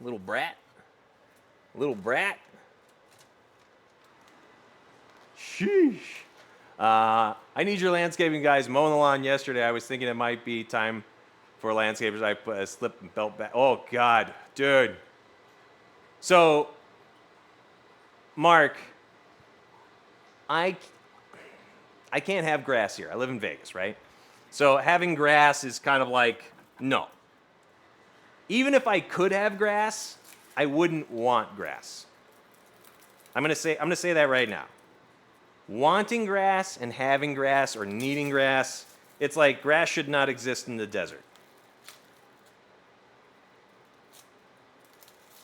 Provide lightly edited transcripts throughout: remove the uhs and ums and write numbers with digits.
Little brat. Little brat. Sheesh. I need your landscaping guys mowing the lawn yesterday. I was thinking it might be time for landscapers. I put a slip and belt back. Oh, God. Dude. So, Mark, I can't have grass here. I live in Vegas, right? So having grass is kind of like, no. Even if I could have grass, I wouldn't want grass. I'm gonna say that right now. Wanting grass and having grass or needing grass, it's like grass should not exist in the desert.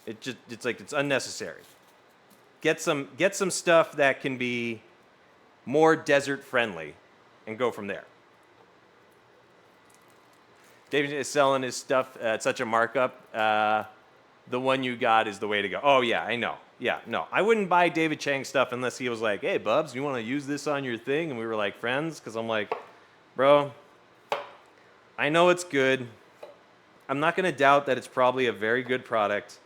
It's like it's unnecessary. Get some stuff that can be more desert friendly and go from there. David is selling his stuff at such a markup. The one you got is the way to go. Oh, yeah, I know. Yeah, no. I wouldn't buy David Chang's stuff unless he was like, hey, Bubs, you want to use this on your thing? And we were like friends, because I'm like, bro, I know it's good. I'm not going to doubt that it's probably a very good product.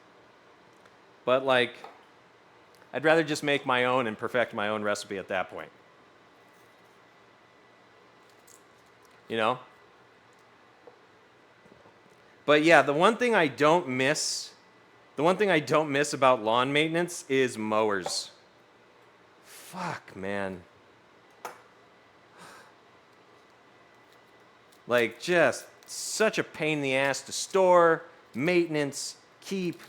But, like, I'd rather just make my own and perfect my own recipe at that point. You know? But yeah, the one thing I don't miss about lawn maintenance is mowers. Fuck, man. Like, just such a pain in the ass to store, maintenance, keep.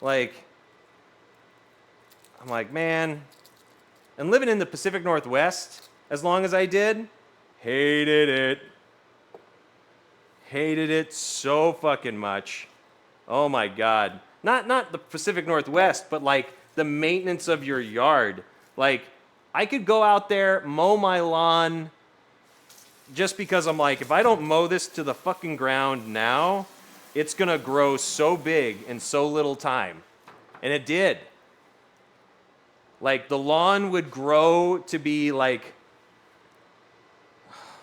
Like, I'm like, man. And living in the Pacific Northwest, as long as I did, hated it. Hated it so fucking much. Oh my God. Not the Pacific Northwest, but like the maintenance of your yard. Like, I could go out there, mow my lawn, just because I'm like, if I don't mow this to the fucking ground now, it's gonna grow so big in so little time. And it did. Like, the lawn would grow to be like,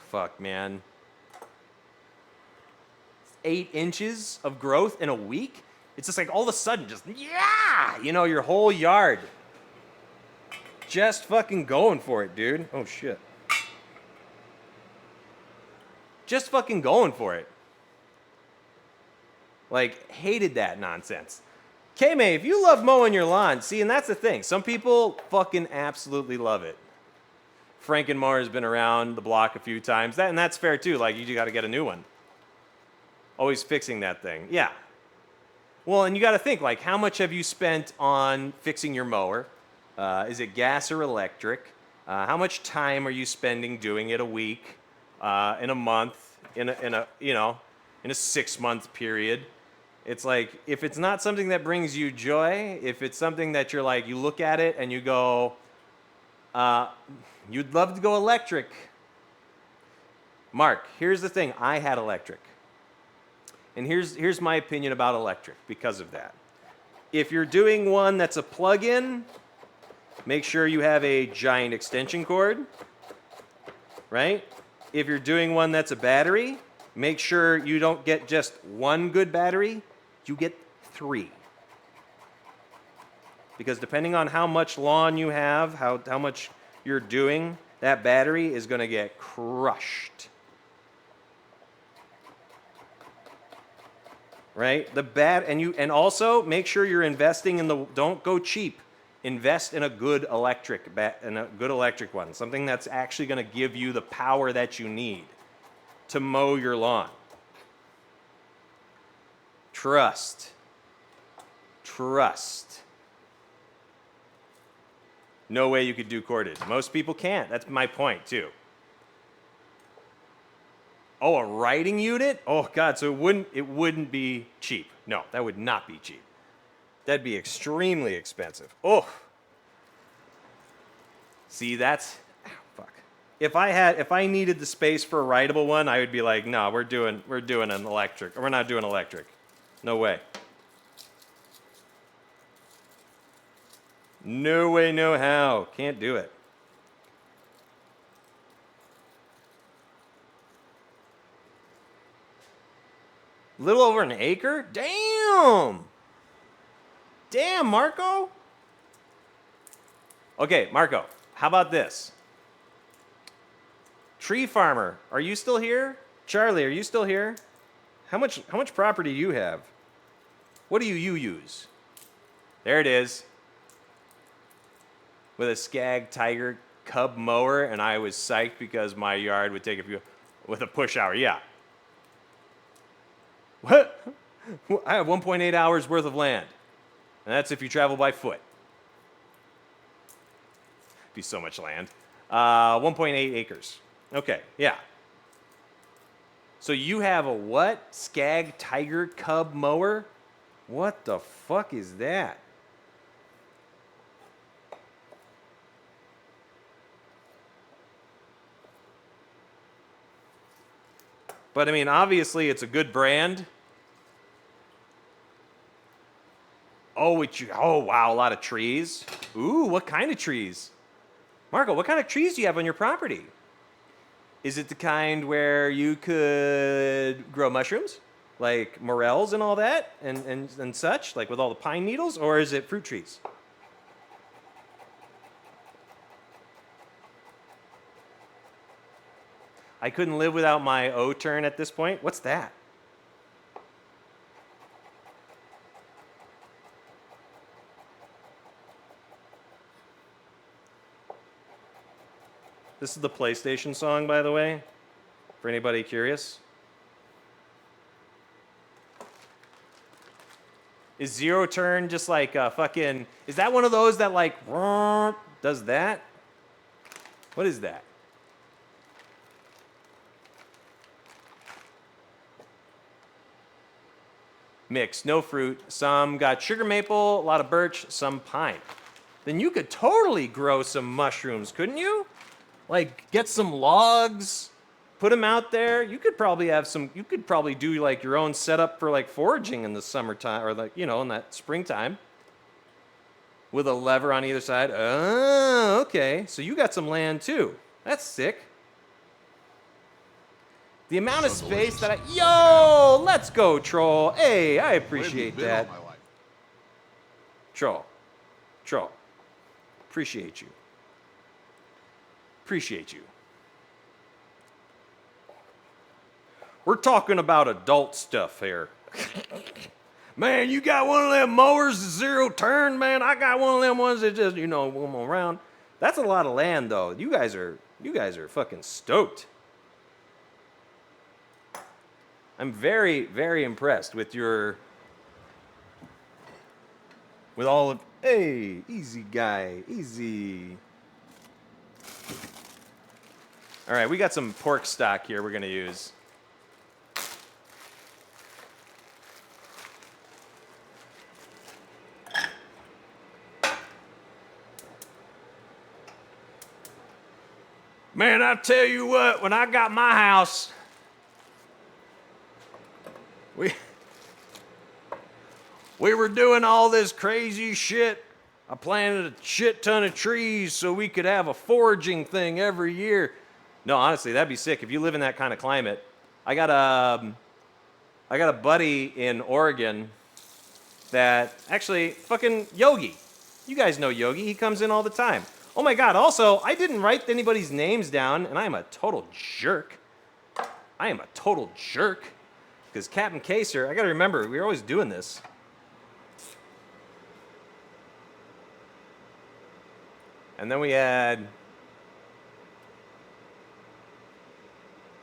fuck, man. 8 inches of growth in a week. It's just like all of a sudden, just, yeah, you know, your whole yard. Just fucking going for it, dude. Oh, shit. Just fucking going for it. Like, hated that nonsense. K-May, if you love mowing your lawn, see, and that's the thing. Some people fucking absolutely love it. Frankenmower has been around the block a few times. And that's fair, too. Like, you got to get a new one. Always fixing that thing. Yeah. Well, and you got to think, like, how much have you spent on fixing your mower? Is it gas or electric? How much time are you spending doing it a week, in a month, in a 6-month period? It's like, if it's not something that brings you joy, if it's something that you're like, you look at it and you go, you'd love to go electric. Mark, here's the thing. I had electric. And here's my opinion about electric because of that. If you're doing one that's a plug-in, make sure you have a giant extension cord, right? If you're doing one that's a battery, make sure you don't get just one good battery, you get 3. Because depending on how much lawn you have, how much you're doing, that battery is going to get crushed. Right? And also make sure you're investing don't go cheap. Invest in a good electric one, something that's actually going to give you the power that you need to mow your lawn. Trust. No way you could do corded. Most people can't. That's my point too. Oh, a riding unit? Oh God, so it wouldn't be cheap. No, that would not be cheap. That'd be extremely expensive. Oh. See, fuck. If I needed the space for a rideable one, I would be like, no, we're doing an electric. Or we're not doing electric. No way. No way, no how. Can't do it. Little over an acre? Damn! damn, Marco. Okay, Marco, how about this? Tree farmer, are you still here? Charlie, are you still here? How much property do you have? What do you use? There it is. With a Skag Tiger Cub mower, and I was psyched because my yard would take a few with a push hour. Yeah. What? I have 1.8 hours worth of land. And that's if you travel by foot. Be so much land. 1.8 acres. Okay, yeah. So you have a what? Skag Tiger Cub mower? What the fuck is that? But I mean, obviously it's a good brand. Oh, wow, a lot of trees. Ooh, what kind of trees? Marco, what kind of trees do you have on your property? Is it the kind where you could grow mushrooms? Like morels and all that and such, like with all the pine needles? Or is it fruit trees? I couldn't live without my O-turn at this point. What's that? This is the PlayStation song, by the way, for anybody curious. Is Zero Turn just like fucking... Is that one of those that like... does that? What is that? Mix, no fruit. Some got sugar maple, a lot of birch, some pine. Then you could totally grow some mushrooms, couldn't you? Like, get some logs, put them out there. You could probably have some, you could probably do like your own setup for like foraging in the summertime or like, you know, in that springtime with a lever on either side. Oh, okay. So you got some land too. That's sick. The amount of space that yo, let's go, Troll. Hey, I appreciate that. Troll. Appreciate you. Appreciate you. We're talking about adult stuff here. Man, you got one of them mowers, Zero Turn, man. I got one of them ones that just, you know, roam around. That's a lot of land, though. You guys are fucking stoked. I'm very, very impressed with all of, hey, easy guy, easy. All right, we got some pork stock here we're gonna use. Man, I tell you what, when I got my house, we were doing all this crazy shit. I planted a shit ton of trees so we could have a foraging thing every year. No, honestly, that'd be sick if you live in that kind of climate. I got a buddy in Oregon that actually fucking Yogi. You guys know Yogi. He comes in all the time. Oh my God. Also, I didn't write anybody's names down, and I am a total jerk. Because Captain Kaser, I got to remember, we're always doing this. And then we had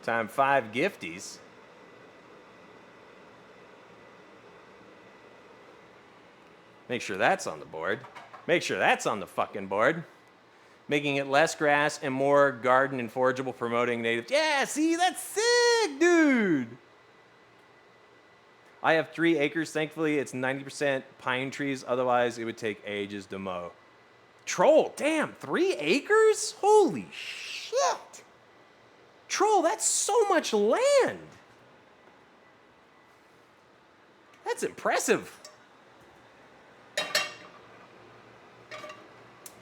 time 5 gifties. Make sure that's on the board. Make sure that's on the fucking board. Making it less grass and more garden and forageable, promoting native. Yeah, see, that's sick, dude. I have 3 acres. Thankfully, it's 90% pine trees. Otherwise, it would take ages to mow. Troll, damn, 3 acres? Holy shit. Troll, that's so much land. That's impressive.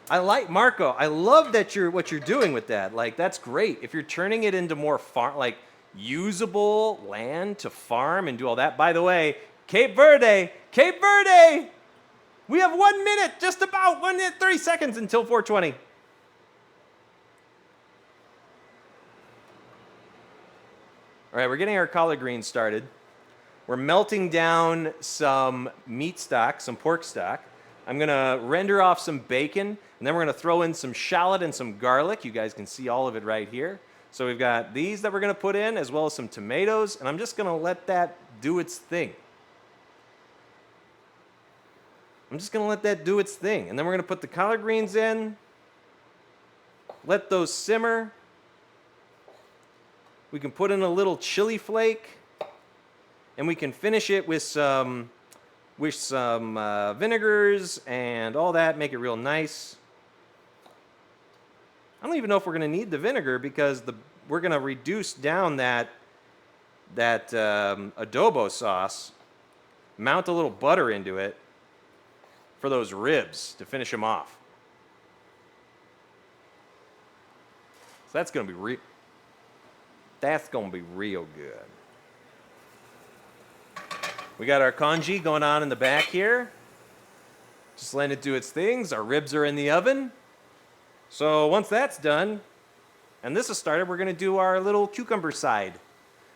I like Marco. I love that what you're doing with that. Like, that's great. If you're turning it into more usable land to farm and do all that. By the way, Cape Verde. We have 1 minute, just about 1 minute, 30 seconds until 4:20. All right, we're getting our collard greens started. We're melting down some meat stock, some pork stock. I'm gonna render off some bacon, and then we're gonna throw in some shallot and some garlic. You guys can see all of it right here. So we've got these that we're gonna put in, as well as some tomatoes, and I'm just gonna let that do its thing. I'm just gonna let that do its thing. And then we're gonna put the collard greens in, let those simmer. We can put in a little chili flake, and we can finish it with some vinegars and all that, make it real nice. I don't even know if we're gonna need the vinegar because we're gonna reduce down that adobo sauce, mount a little butter into it for those ribs to finish them off. So that's gonna be real good. We got our congee going on in the back here. Just letting it do its things. Our ribs are in the oven. So once that's done, and this is started, we're gonna do our little cucumber side.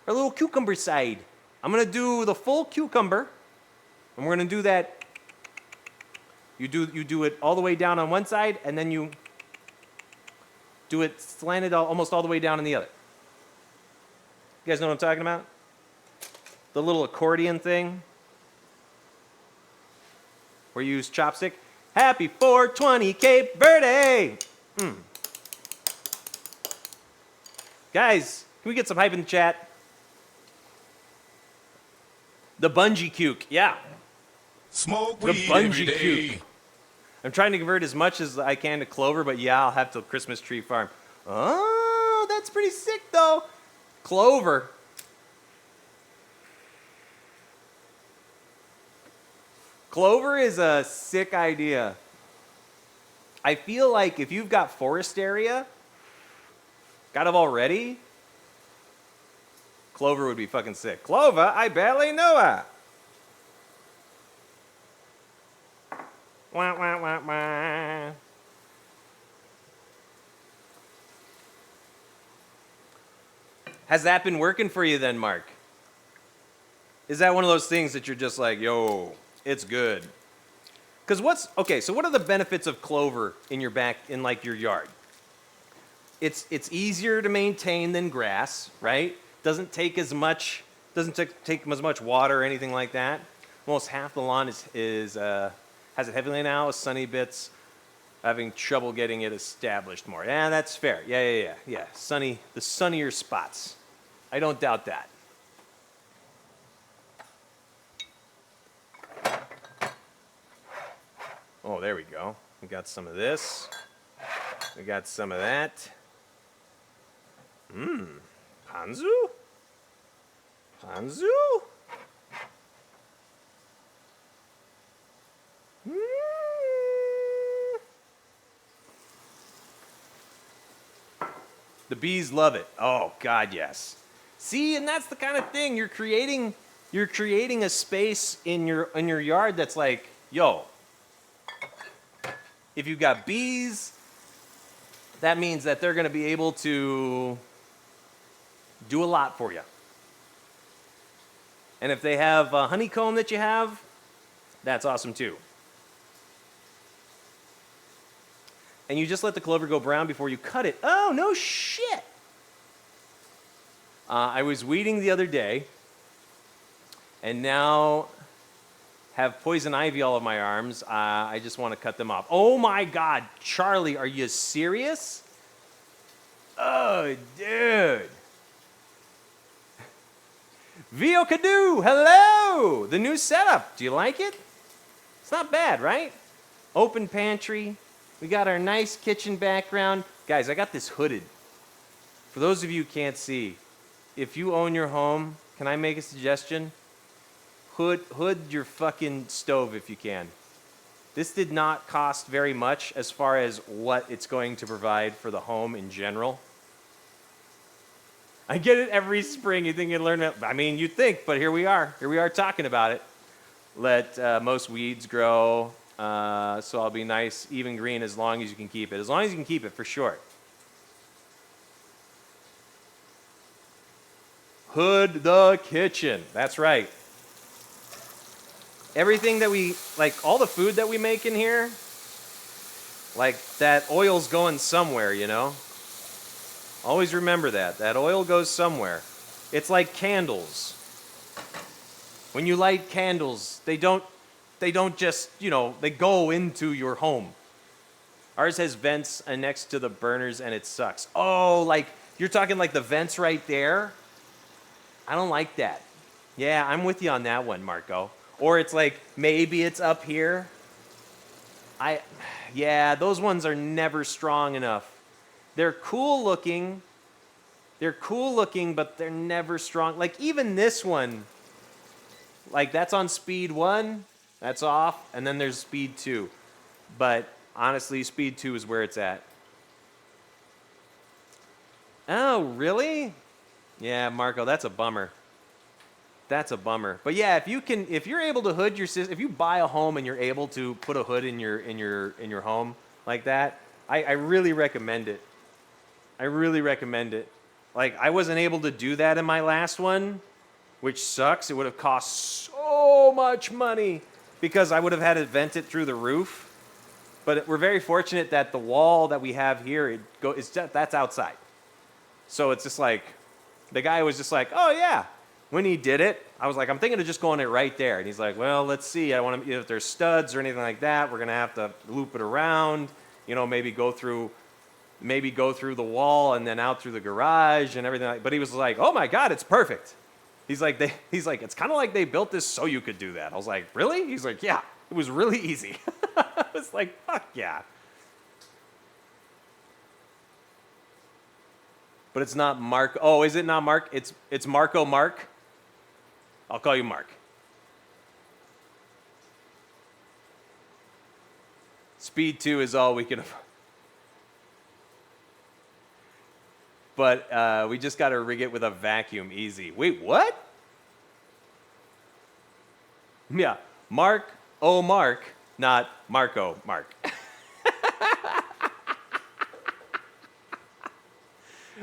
I'm gonna do the full cucumber, and we're gonna do that. You do it all the way down on one side, and then you do it slanted almost all the way down on the other. You guys know what I'm talking about? The little accordion thing where you use chopstick. Happy 420 Cape Verde! Guys, can we get some hype in the chat? The bungee cuke, yeah. Smoke The weed bungee every day. cuke. I'm trying to convert as much as I can to clover, but yeah, I'll have to Christmas tree farm. Oh, that's pretty sick though. Clover. Clover is a sick idea. I feel like if you've got forest area, got it already, clover would be fucking sick. Clover, I barely know her. Wah, wah, wah, wah. Has that been working for you then, Mark? Is that one of those things that you're just like, yo, it's good? Because so what are the benefits of clover in your your yard? It's easier to maintain than grass, right? Doesn't take as much water or anything like that. Almost half the lawn has it heavily now, sunny bits, having trouble getting it established more. Yeah, that's fair. Yeah. The sunnier spots. I don't doubt that. Oh, there we go. We got some of this. We got some of that. Panzu? The bees love it. Oh God, yes. See, and that's the kind of thing you're creating a space in your yard that's like, yo, if you've got bees, that means that they're going to be able to do a lot for you. And if they have a honeycomb that you have, that's awesome too. And you just let the clover go brown before you cut it. Oh, no shit. I was weeding the other day, and now have poison ivy all of my arms. I just want to cut them off. Oh my God, Charlie, are you serious? Oh, dude. Vio Cadu, hello! The new setup, do you like it? It's not bad, right? Open pantry. We got our nice kitchen background. Guys, I got this hooded. For those of you who can't see, if you own your home, can I make a suggestion? Hood your fucking stove if you can. This did not cost very much as far as what it's going to provide for the home in general. I get it every spring. You think you'd learn it. I mean, you'd think, but here we are. Here we are talking about it. Let most weeds grow. So I'll be nice, even green as long as you can keep it. As long as you can keep it, for sure. Hood the kitchen. That's right. Everything that we, like all the food that we make in here, like that oil's going somewhere, you know? Always remember that. That oil goes somewhere. It's like candles. When you light candles, they don't just, you know, they go into your home. Ours has vents next to the burners and it sucks. Oh, like you're talking like the vents right there? I don't like that. Yeah, I'm with you on that one, Marco. Or it's like maybe it's up here. Yeah, those ones are never strong enough. They're cool looking. But they're never strong. Like even this one, like that's on speed 1, that's off, and then there's speed 2. But honestly, speed 2 is where it's at. Oh, really? Yeah, Marco, that's a bummer. That's a bummer. But yeah, if you're able to hood your system, if you buy a home and you're able to put a hood in your home like that, I really recommend it. I really recommend it. Like I wasn't able to do that in my last one, which sucks. It would have cost so much money because I would have had to vent it through the roof. But we're very fortunate that the wall that we have here, that's outside. So it's just like, the guy was just like, oh yeah. When he did it, I was like, I'm thinking of just going it right there. And he's like, well, let's see. I want to, if there's studs or anything like that, we're going to have to loop it around, you know, maybe go through the wall and then out through the garage and everything. But he was like, oh my God, it's perfect. He's like, it's kind of like they built this so you could do that. I was like, really? He's like, yeah, it was really easy. I was like, fuck yeah. But it's not Mark. Oh, is it not Mark? It's Marco Mark. I'll call you Mark. Speed 2 is all we can afford. But we just got to rig it with a vacuum easy. Wait, what? Yeah, Mark, oh Mark, not Marco Mark.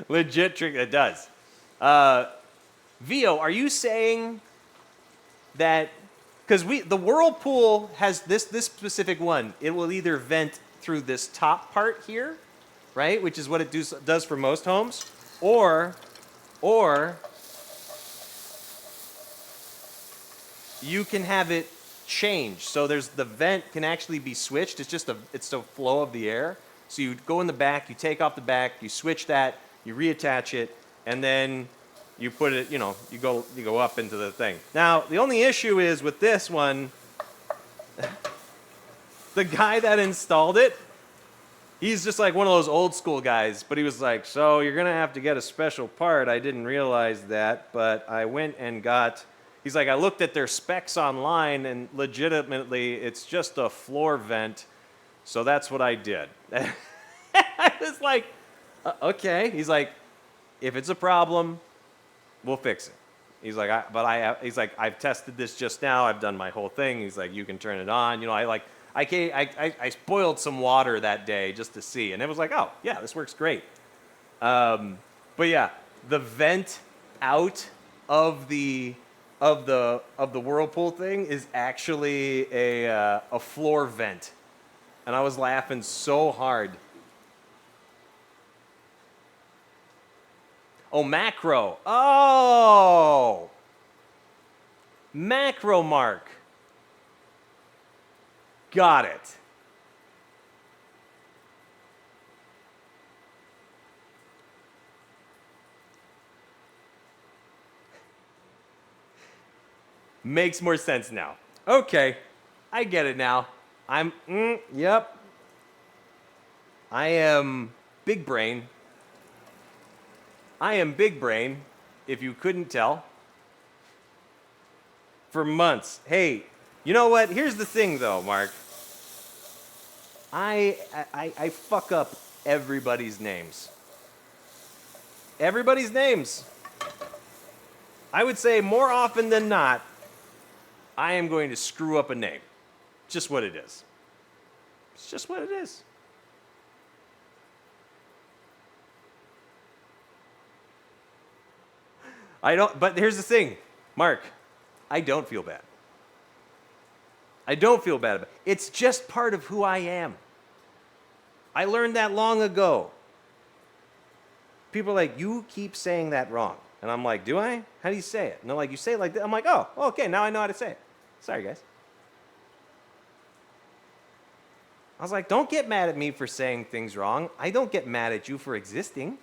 Legit trick, it does. Vio, are you saying that, because the whirlpool has this specific one, it will either vent through this top part here, right, which is what it does for most homes, or you can have it change. So the vent can actually be switched. It's the flow of the air. So you go in the back, you take off the back, you switch that, you reattach it, and then you put it, you go up into the thing. Now, the only issue is with this one, the guy that installed it, he's just like one of those old school guys, but he was like, so you're gonna have to get a special part. I didn't realize that, but I went and he's like, I looked at their specs online and legitimately it's just a floor vent. So that's what I did. I was like, okay. He's like, if it's a problem, we'll fix it. He's like, I've tested this just now. I've done my whole thing. He's like, you can turn it on. You know, I boiled some water that day just to see, and it was like, oh yeah, this works great. But yeah, the vent out of the whirlpool thing is actually a floor vent, and I was laughing so hard. Oh, macro. Oh, macro Mark. Got it. Makes more sense now. Okay, I get it now. Yep. I am big brain. I am big brain, if you couldn't tell. For months. Hey, you know what? Here's the thing, though, Mark. I fuck up everybody's names. Everybody's names. I would say more often than not, I am going to screw up a name. Just what it is. It's just what it is. But here's the thing, Mark, I don't feel bad. I don't feel bad about it. It's just part of who I am. I learned that long ago. People are like, you keep saying that wrong. And I'm like, do I? How do you say it? And they're like, you say it like that. I'm like, oh, okay, now I know how to say it. Sorry, guys. I was like, don't get mad at me for saying things wrong. I don't get mad at you for existing.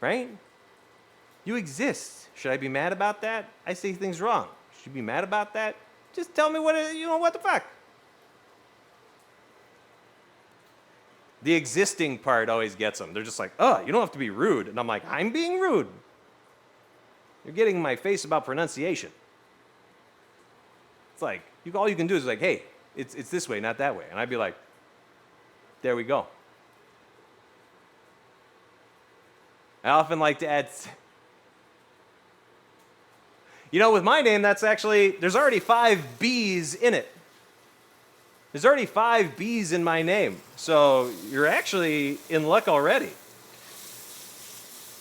Right? You exist. Should I be mad about that? I say things wrong. Should you be mad about that? Just tell me what the fuck. The existing part always gets them. They're just like, oh, you don't have to be rude. And I'm like, I'm being rude. You're getting in my face about pronunciation. It's like, all you can do is like, hey, it's this way, not that way. And I'd be like, there we go. I often like to add, with my name, that's actually, there's already 5 B's in it. There's already 5 B's in my name. So you're actually in luck already.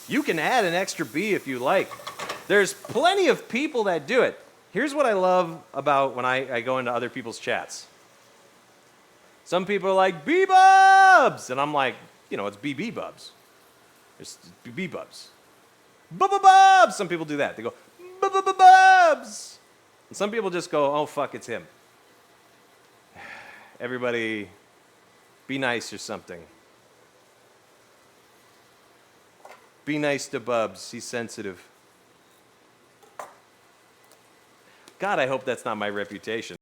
You can add an extra B if you like. There's plenty of people that do it. Here's what I love about when I go into other people's chats. Some people are like, B-Bubs! And I'm like, it's BB-Bubs. There's BB-Bubs. Bubba-Bubs! Some people do that. They go, Bubba-Bubs! And some people just go, oh, fuck, it's him. Everybody, be nice or something. Be nice to Bubs. He's sensitive. God, I hope that's not my reputation.